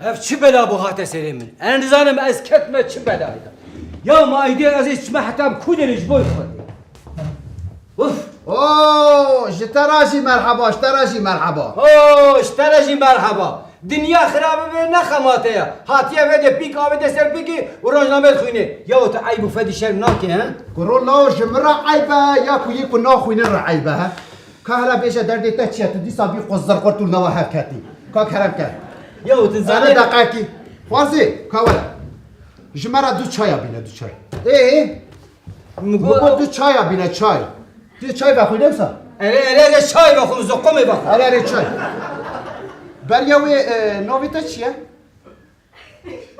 Ev çi bela bu hate serimin. En zanım ez ketme çi belaydı. Ya maide az içme hatam kuderiş boy kodu. Uf. اوه اشتراجي مرحبا اشتراجي مرحبا اشتراجي مرحبا. Dünya خرابه به نخماته ya. Hatiye ve de pik abi de ser piki ورنامه خوینه. یا تو عیب و فدی شر ناکه ها. كرو لا جمرة عيبة ياكو يكو ناخوين الرعيبة ها كهلا بيجا دردي تاتشيا تدي صابي قزر قرطو النواها كاتي كاك هرم كات یا تو انا زنه دقاكي خوازي كاولا جمرة دو چايا بينا دو چاي ايه مگو دو چايا بينا چاي دو چاي بخوي نمسا اره çay bakım zokumu bak. اري چاي برياوي نوفيتا چيا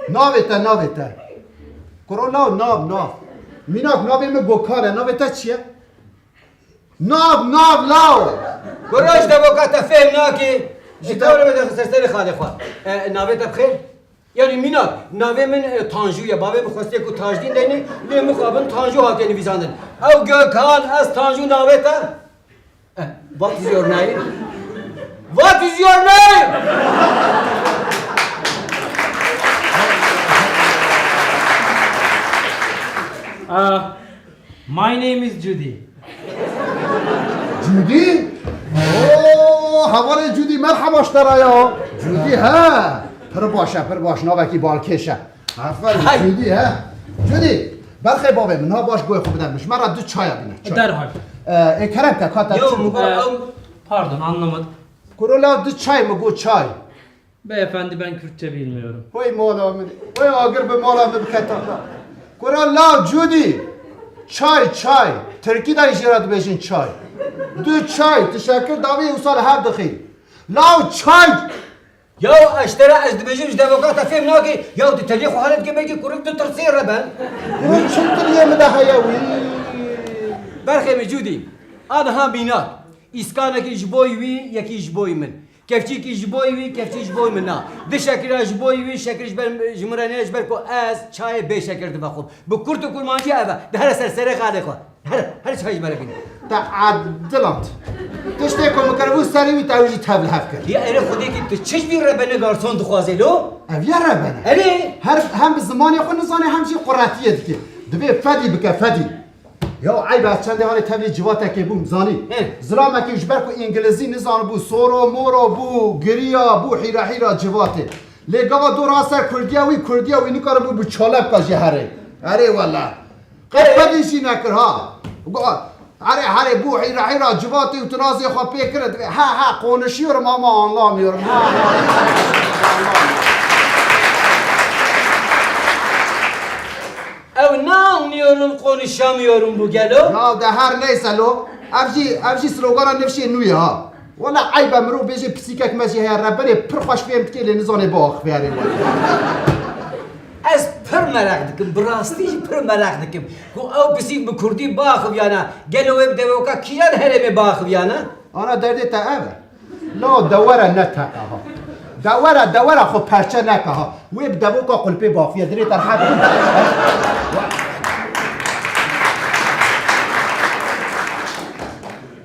نوفيتا كرو لا ناب ميناك نابي مگو كاره نوفيتا چيا ناب لاو گراج ده وقت فهم ناکی. جدول بده سرسری خاله خوا. ناوه بخیر. Yani minat, nave min Tanju'ya, bave bixwestiye ku tajdîn deyni, lê mixabin Tanju hatiye nivîsandin. Ew Gökhan, ez Tanju nave te? What is your name? What is your name? My name is Judy. جودي اوه حوالي جودي مرحبا اشترايا جودي ها پر باش ناوكي بالكيشة عفوا جودي ها جودي برخي بابي من ها باش قوي خوب بدم مش مرة دو çaya bine Derhal. كرمك كاتا Yo mugo Pardon anlamadım. كورولا دو çay mı bu çay Beyefendi ben Kürtçe bilmiyorum. Vay mola من vay agır be mola من بكتا كورولا جودي çay Türkiye'de işaret beşin çay دو çay teşekkür davi usal her dخيل لا çay Ya eştere ez dibêjim ji devokata fêm nakî ya tu telî xwe helet gemekî kurik tu tirsê re ben. وين شنطر يا مدحيا وي Berxê min Cudî, aniha bînak. İskanekî ji bo wî yekî ji bo min. Kevçîkî ji bo wî kevçî ji bo min na. Di şekira ji bo wî şekir ji ber ji min re nê ji ber ku ez çayê bê şekir dibe xwe. Bi kurt û kurmancî ev e. Di here serserê xalê xwe. Her çay ji me re bîne. تعدلت تشتكي مكربو سري وتاوجي تهب الهفكر Ya ere xwedê kî tu çi ji vî re bene garson dixwaze lo? اف يا ربنا Erê? هر هم بالزمان يخو نزاني هم شي قراتيه دكي دبي فدي بك فدي يا عيب چند هاني تبي جواتك بو مزاني زرامك يجبركو انجليزي نزان بو سورو مورو بو غريا بو حيرا جواتي لقوا دور اثر كرديا وي نكر بو چالب کا جهره اري والله قد فدي شي نكر ها هره بو حيرا جواتي وتنازي خو بكرد ها قونشيور ماما الله ميورم ها Ev ne anlıyorum konuşamıyorum bu gelo? Ya ده هر neyse lo افجي سلوغانا نفشي نويا ها ولا عيبه مرو بيجي بسيكك ماشي هي ربنا پر خوش فهم تكيل نزاني باخ فياري Ez pır merak dikim, birastî jî pır merak dikim. Ku ew pisîk bi Kurdî baxiviyana, gelo ev devoka kiyan herêmê baxiviyana? انا دردي تا اول لا دوره نتاقا ها دوره خو پرچه نکا ها ويب دبوكا قلبي باخ يدري ترحب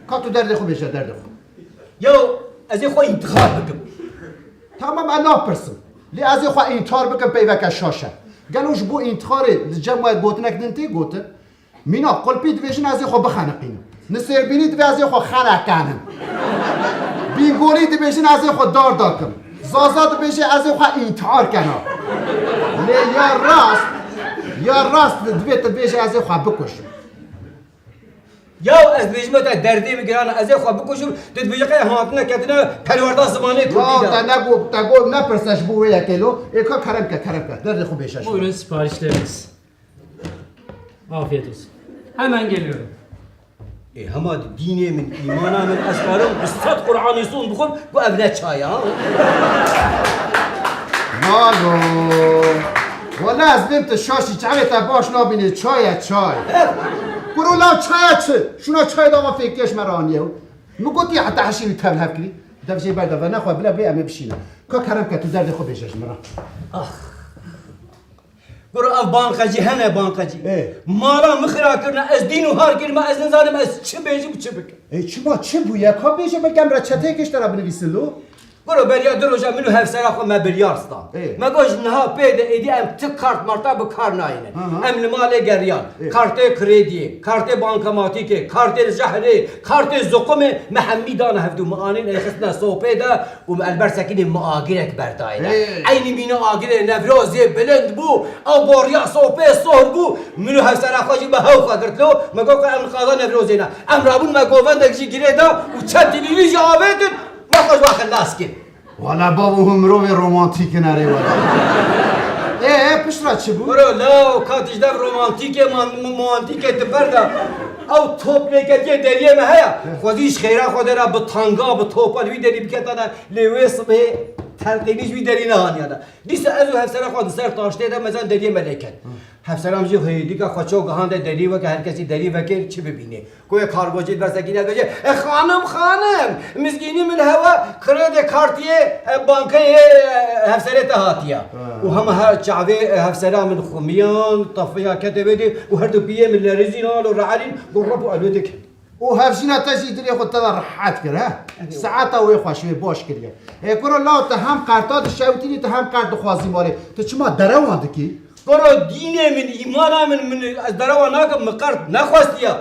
كاتو دردي خو بيجا دردي خو Ya ez ê xwe intixab bikim. تمام انا برسم لي ازي خو انتار بكم بيوكا شاشه قالوش بو انتخاري الجمع قوتنك ننتي قوت مينا قلبي دفيجن ازي خو بخنقين نسير بيني دفي ازي خو خنقانم بيقولي دفيجن ازي خو دار داكم زازا دفيجن ازي خو انتحار كنا لي يا راست دفيت دفيجن ازي خو بكشم Ya ez dibêjime te derdê bigirana, ez ê xwe bikuşim, tu dibêje qey hatine ketine perwerda zimanê لا Kurdî da. تنقو نپرسش بو ويا كيلو ايكا كرم دردي خو بيشش Buyurun siparişleriniz. Afiyet olsun. Hemen geliyorum. Hema dînê min, îmana min, ez karim bi sed Qur'anî son bixwim, bu ev ne çay ha? مالو والله از بنت شاشي چاوي تا باش نابيني چای قولوا لا چای شنو چای دا ما فيكيش مرانيو نقولي حتى حشي تفهم هكلي دا بجي بعد فناخذ بلا بي ام بشينا كا كرم كتو درد خو بيشش مرا Guru ev bankacı hene bankacı. Mala mıxira kirna ez din û har kirma ez nizanim ez çi bêjim çi bikim. çima çi bu ya ka bêje me gemra çetê kiştera binivîsin lo برو بریا دروجا منو هفسرا خو ما بلیارستان إيه. ما گوش نها پید ایدی ام تک کارت مرتا به کار ناینه ام لمال گریان کارت کردی کارت بانکماتیک کارت زهره کارت زقوم محمی دان هفدو معانین اخسنا سوپیدا و البرسکین معاگرک برداینا إيه. عینی مینا آگره نفروزی بلند بو او بوریا سوپی سور بو منو هفسرا خواجی به هاو خاطرتلو ما گو ام قاضا نفروزینا ام رابون ما گووندک جی گریدا و چند تلویزیون آبیدن ما خوش واخد ناسکن والا بابا هم روی رومانتیک نره والا پشت چی بود؟ برو لا کاتش دف رومانتیک رومانتیک تبردا او توپ نکتیه دریه مه هیا خودیش خیره خود را به تانگا به توپال وی دری بکتانا لیویس به تلقینیش وی دری نهانیانا دیسه ازو هفسره خود سر تاشته ده مزان دریه ملکت هفسرم جو هیدی که خودشو گهانده دری و که هر کسی دری وکر چی ببینه کوی کارگوجید برسکینه بگه خانم مزگینی من هوا کرد کارتیه بانکه هفسره تهاتیه و هم هر چعوه هفسره من خمیان طفیه کتبه دی و هر دو بیه من لرزینال و رعالین قربو الودک و هفشینا تجی دری خود تدا راحت کرد ها ساعتا وی خوشوی باش کریه کرو لا تا هم قرطات شوتینی تا هم قرط خوازی ماره تو چما دره وانده کی؟ برو دینه من ایمانه من از دروا ناکم مقرد نخواستیا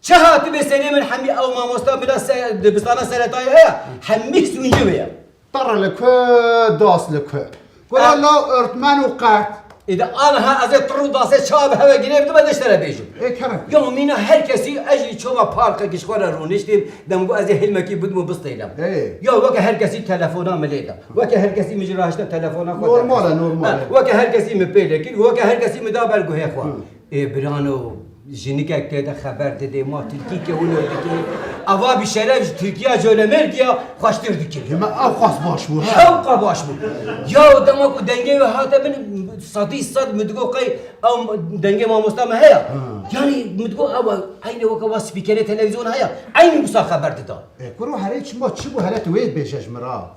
چه هاتی به سری من همی او ماموستا بلا بستانه سرطای هیا همی سونجه بیا طر لکه داس لکه کرو لا ارتمن و قرط اذا انا از طرو داسه چاب هوا گیره بدم ازش تره بیجم کرم یا مینا هر کسی اجری چوما پارک کشور رونشتیم دمگو از حلمکی بدمو بستیلم یا وقت هر کسی تلفونا ملیدا وقت هر کسی مجراشته تلفونا خود نورماله وقت هر کسی مپیله کی وقت هر کسی مدابر گوه خوا برانو جنیک که خبر داده ما ترکی که اونو دیگه اوا بشرف ترکیه جوله مرگیا خوشتر دیگه ما او خاص باش بود شوقا باش بود یا دماغو دنگه و هاته من صد مدگو قی او دنگه ما مستم هيا يعني مدگو او عین وقت سپیکر تلویزیون هيا عین مسا خبر داد کرو هره چما چی بو هره توید بیشش مرا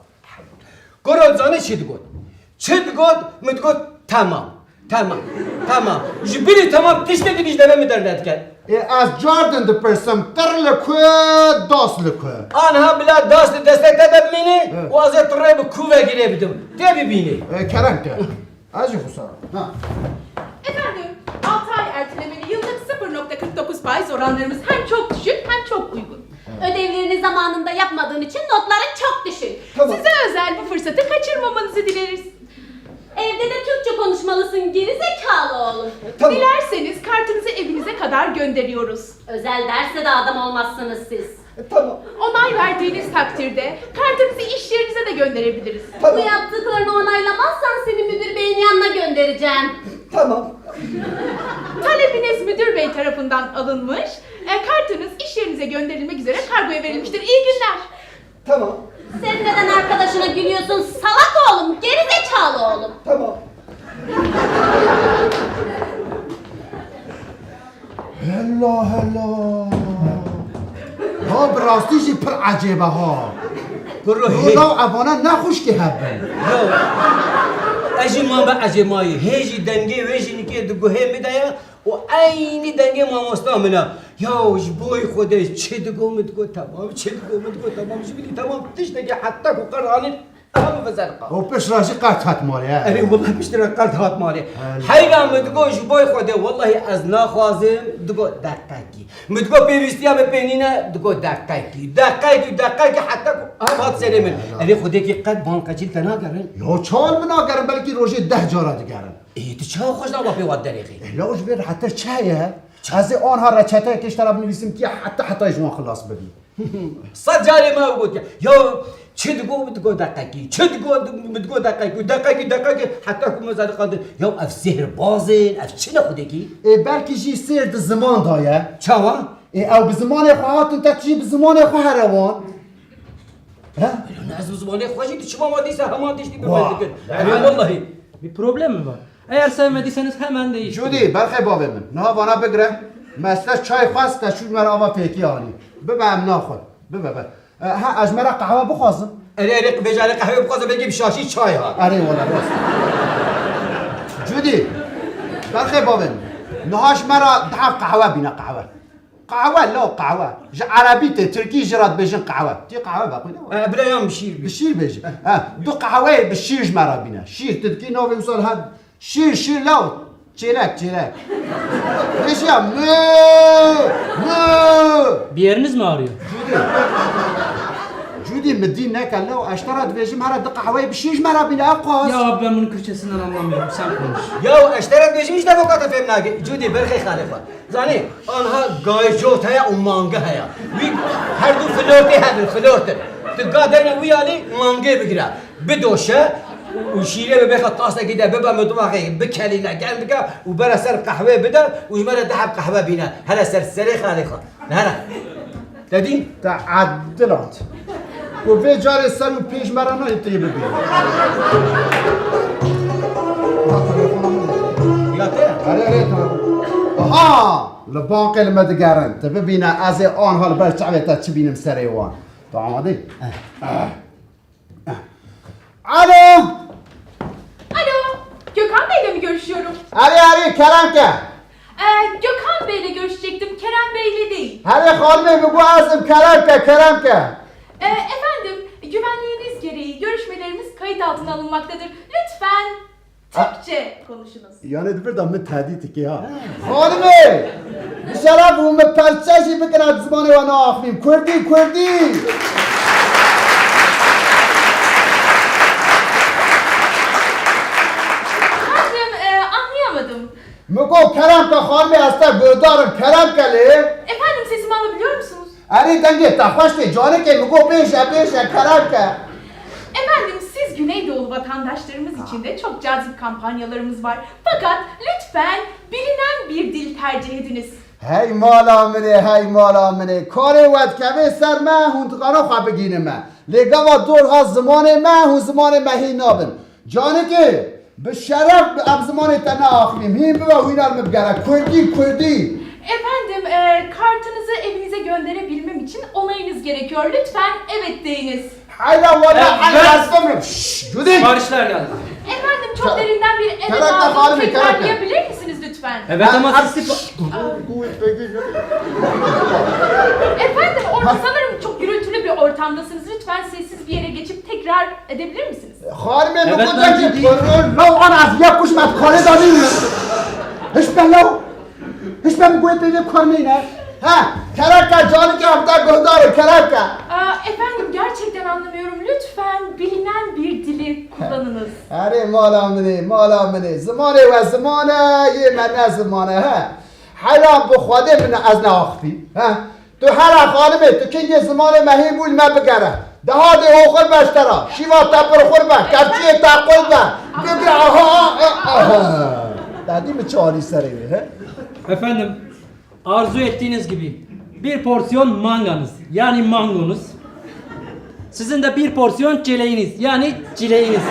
کرو زانه چی دگود مدگو تمام جبری تمام تشته دیش دمه میدرد کرد از جاردن ده پرسم تر لکه داس لکه آنها بلا دست دسته تدب مینه و از تره به کوه گیره بدم ته ببینه کرم که acı kusar. Efendim, 6 ay ertelemeli yıllık 0.49 oranlarımız hem çok düşük hem çok uygun. Ödevlerini zamanında yapmadığın için notların çok düşük. Tamam. Size özel bu fırsatı kaçırmamanızı dileriz. Evde de Türkçe konuşmalısın geri zekalı oğlum. Tamam. Dilerseniz kartınızı evinize kadar gönderiyoruz. Özel derse de adam olmazsınız siz. Tamam. Onay verdiğiniz takdirde kartınızı iş yerinize de gönderebiliriz. Bu yaptıklarını onaylamazsan seni müdür beyin yanına göndereceğim. Tamam. Talebiniz müdür bey tarafından alınmış. Kartınız iş yerinize gönderilmek üzere kargoya verilmiştir. İyi günler. Tamam. Sen neden arkadaşına gülüyorsun salak oğlum, geri zekalı oğlum. Tamam. هلا ها براستیشی پر عجیبه ها لو ابانا نخوش که هبن اجی ما به اجمایی هیچی دنگه ویجی نکه دگوه میدایا و عینی دنگه ما مستامنا یا جبوی خودش چه دگو مدگو تمام جبیلی تمام تشتگی حتی که قرآنی اهم بزرقا و پیش راشی قرد حت مالی اری والله مشتري قلت هات مالي حيرا مدقو جبوي خودي والله از ناخوازم دقو دقاقي مدقو بيبستيا ببينينا دقو دقاقي حتى هم هات سليمن اری خودي كي قد بانكا جيل تناقرن یا چال مناگرم بلکی روژه 10 جارا دیگرم ايه تو چه خوش نوا في واد دريقي لا اجبر حتی چایه از آنها رچته کش طرف نویسیم که حتی جوان خلاص ببین صد جاري ما قلت يا چه دقو دقاقي چه دقو دقاقي حتى كم زاد قاد يا اف سحر بازن اف چه خودي كي بلکی جی سرد زمان دایه چاوا او به زمان خواهاتون تکشی به زمان خواه روان انا از زمانه خوشی تو شما ما دیسه همان دیشتی واه. ببندikن والله Bir problem mi var? Eğer sevmediyseniz hemen değiştirin. جودی برخی بابه من نه وانا بگره مثلا چای خواست تشوید مرا آوا پیکی آنی ببم ناخد ببم ها از مرا قهوه بخواستم اری بجاره قهوه بخواسته بگیم شاشی چای ها اره والا راست جودی برخی بابه من نهاش مرا دعف قهوه بینا قهوه قهوه لا قهوه عربي تركي جرات بيجن قهوه تي قهوه باقي بلا يوم بشير بشير بيجي دو قهوه بشير مرابينا شير تدكي نوفي وصل هاد شير لا çelek ايش يا مو Bir yeriniz mi ağrıyor? جودي مدين ناكل لو اشترت بيجي مرة دقة حواي بشيج مرة بلا أقاس Ya ben bunun Kürtçesinden anlamıyorum. Sen konuş. يا اشترت بيجي مش دفوقات فهم ناقي جودي برخي خالفة زاني أنها جايجوت هيا ومانجا هيا وي هردو فلورتي هذا فلورتر تقادرنا ويالي مانجا بقرا بدوشة وشيله ببيخ طاسة كده ببقى مطبخي بكلينا كان بقى وبرا سر قهوة بدا وجمرة دحب قهوة بينا هلا سر سري خالفة هلا تدين تعدلت وفي جاري السر وبيج مرة ما يطيب بيه يا ترى ها البنك لما تقارن تبي بينا ازي اون هالبرش تعبت تبين مسري وان طعادي الو Alo, Gökhan Bey'le mi görüşüyorum? علي كلامك Gökhan Bey'le görüşecektim, Kerem Bey'le değil. هذه خالمي بقوا عازم كلامك Efendim, güvenliğiniz gereği görüşmelerimiz kayıt altına alınmaktadır. Lütfen Türkçe konuşunuz. يعني تبرد من تهديدك يا خالمي بشرف ومن برشاشي بكرة زماني وانا اخفيم كردي Efendim, anlayamadım. مقو كلامك خالمي استا بردارم كلامك ليه Efendim, sesimi alabiliyor musunuz? أري دنگي تخوشتي جانك مقو بيشا كلامك Efendim, siz Güneydoğu vatandaşlarımız için de çok cazip kampanyalarımız var. Fakat lütfen bilinen bir dil tercih ediniz. هاي مالا مني كاري واد كبي سر ما هون تقارو خواب بگينه ما لقوا دور ها زمان ما هون زمان ما هي نابن جانك بالشرف اب زمان تنا آخریم هين ببا وينال مبگره كردي Efendim, kartınızı evinize gönderebilmem için onayınız gerekiyor. Lütfen evet deyiniz. حيلا ولا Evet, حيلا ben- استمر جودي Siparişler geldi. Efendim, çok derinden bir evet Karakter aldığını halimi, tekrarlayabilir misiniz lütfen? Evet ama Ha, siz Efendim, orada sanırım çok gürültülü bir ortamdasınız. Lütfen sessiz bir yere geçip tekrar edebilir misiniz? خالمي Evet, مقو ben دنگي جودي. لو انا از يكوش ما تخالي داني هش بهم قوي تيجي كارمينا ها كلامك جانك ابدا گهدار كلامك Efendim, gerçekten anlamıyorum. Lütfen bilinen bir dili kullanınız. أري مالا مني زماني وزمانه يه من زمانه ها حالا بخواده من از ناخفي ها تو هلا خانمه تو كنجي زمانه مهي بول ما بقره ده هادي اوخر باشترا شيوا تابر خوربا كرچي تاقل با بگه آها دادی mi çağırı sarıyor ha Efendim, arzu ettiğiniz gibi bir porsiyon manganız yani mangonuz. Sizin de bir porsiyon çeleğiniz yani çileğiniz.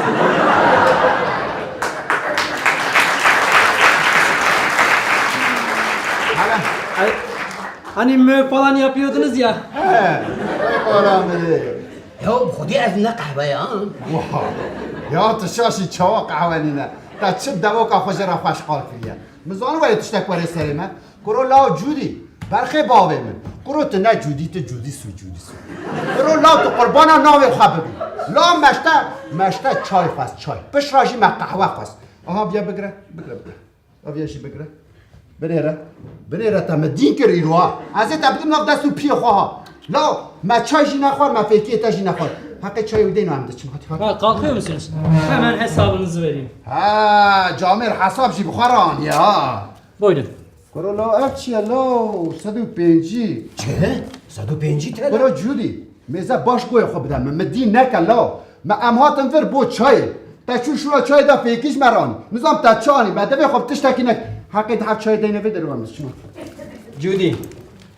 Ay, hani mö falan yapıyordunuz ya. مالا مني يا خدي أذن قهوة يا يا تشاشي چاوا قهوانينا تا چه دوکا خوشرا خوش قال فيا مزان ولی تشتک ولی سرمه کرو لاو جودی برخی باوی من کرو تنه جودی سو کرو لاو تو قربانا ناوی خواه ببین لا مشته چای خواست چای بشراجی ما قهوه خواست آها بیا بگره آبیاشی بگره بنیره تا مدین کر ایروها از تا بدیم ناف دستو پی خواه لا ما چای جی نخوار ما فیکی تا جی نخوار حق چای ودین هم دچم هاتی Ha, kalkıyor musunuz? Hemen hesabınızı vereyim. ها جامر حساب شي بخوران يا Buyurun. برو لو افتشي لو صدو بينجي چه؟ 150 TL برو جودي ميزا باش قوي خو بدم مدين نكا لو ما امهاتن فر بو چاي تا شو چاي دا فيكيش مران نظام تا چاني بعد بي خب تشتكي نك حقيقة حق چاي دينا في دروامس شنو جودي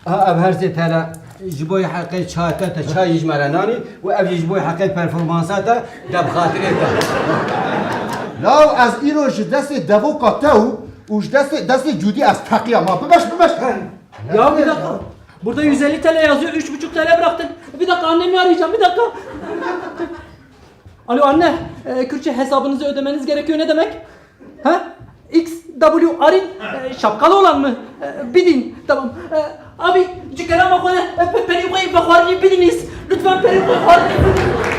اب هر سه تلا جبوي حقي چاتا تا چای يجمرناني و اب جبوي حقي پرفورمانساتا دب خاطرتا لو از اینو دست دوو قاطعو وش دست جودي از تقيا ما ببش Ya bir dakika. Burada 150 TL yazıyor, 3,5 TL bıraktın. Bir dakika annemi arayacağım, bir dakika. Alo anne, Kürtçe hesabınızı ödemeniz gerekiyor ne demek? Ha? XW Arin, şapkalı olan mı? Bidin, tamam. Abi, cikarama kone, periyukayı bakwarını biliniz. Lütfen periyukayı bakwarını biliniz.